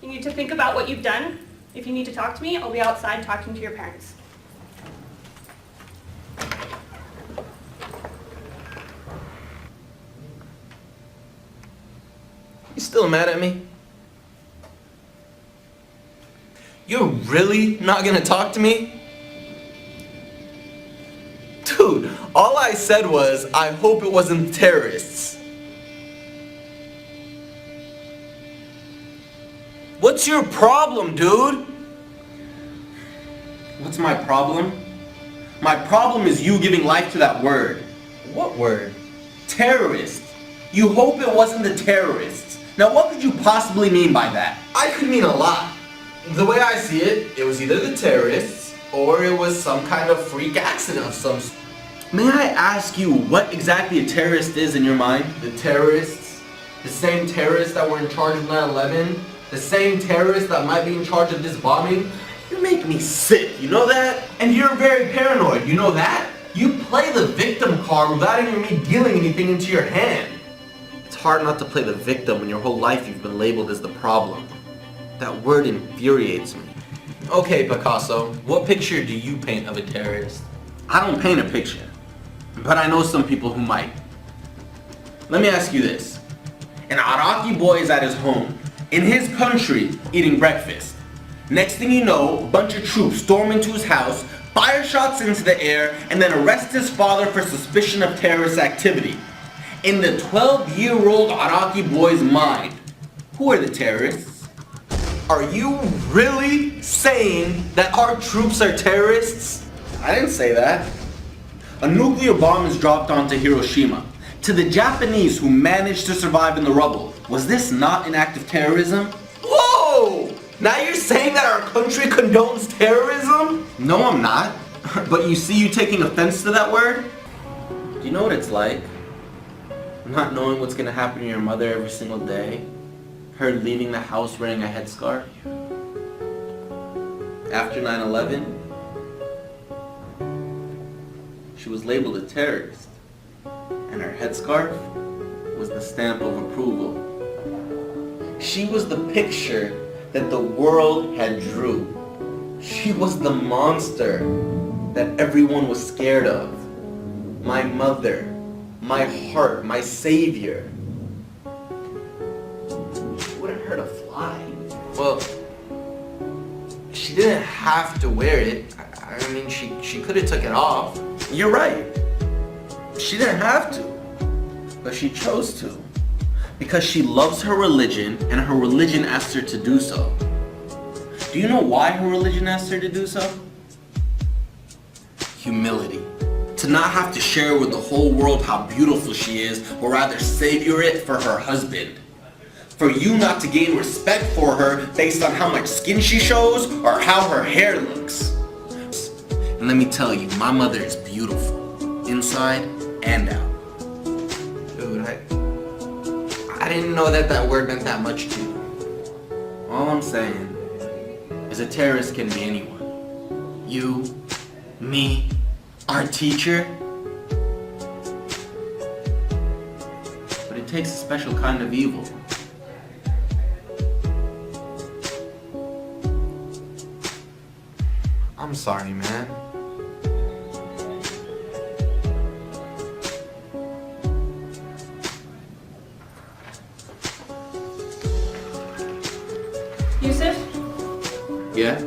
You need to think about what you've done. If you need to talk to me, I'll be outside talking to your parents. You still mad at me? You're really not gonna talk to me? Dude, all I said was, I hope it wasn't terrorists. What's your problem, dude? What's my problem? My problem is you giving life to that word. What word? Terrorist. You hope it wasn't the terrorists. Now what could you possibly mean by that? I could mean a lot. The way I see it, it was either the terrorists or it was some kind of freak accident of some sort. May I ask you what exactly a terrorist is in your mind? The terrorists? The same terrorists that were in charge of 9/11? The same terrorists that might be in charge of this bombing? You make me sick, you know that? And you're very paranoid, you know that? You play the victim card without even me dealing anything into your hand. It's hard not to play the victim when your whole life you've been labeled as the problem. That word infuriates me. Okay, Picasso, what picture do you paint of a terrorist? I don't paint a picture, but I know some people who might. Let me ask you this. An Iraqi boy is at his home, in his country, eating breakfast. Next thing you know, a bunch of troops storm into his house, fire shots into the air, and then arrest his father for suspicion of terrorist activity. In the 12-year-old Iraqi boy's mind, who are the terrorists? Are you really saying that our troops are terrorists? I didn't say that. A nuclear bomb is dropped onto Hiroshima. To the Japanese who managed to survive in the rubble, was this not an act of terrorism? Whoa! Now you're saying that our country condones terrorism? No, I'm not. But you see you taking offense to that word? Do you know what it's like? Not knowing what's gonna happen to your mother every single day. Her leaving the house wearing a headscarf. After 9/11, she was labeled a terrorist. And her headscarf was the stamp of approval. She was the picture that the world had drew. She was the monster that everyone was scared of. My mother, my heart, my savior. She wouldn't hurt a fly. Well, she didn't have to wear it. I mean, she could have took it off. You're right. She didn't have to, but she chose to. Because she loves her religion and her religion asked her to do so. Do you know why her religion asked her to do so? Humility. To not have to share with the whole world how beautiful she is, but rather savor it for her husband. For you not to gain respect for her based on how much skin she shows or how her hair looks. And let me tell you, my mother is beautiful, inside and out. Dude, I didn't know that word meant that much to you. All I'm saying is a terrorist can be anyone. You, me, our teacher. But it takes a special kind of evil. I'm sorry, man. Yusuf? Yeah?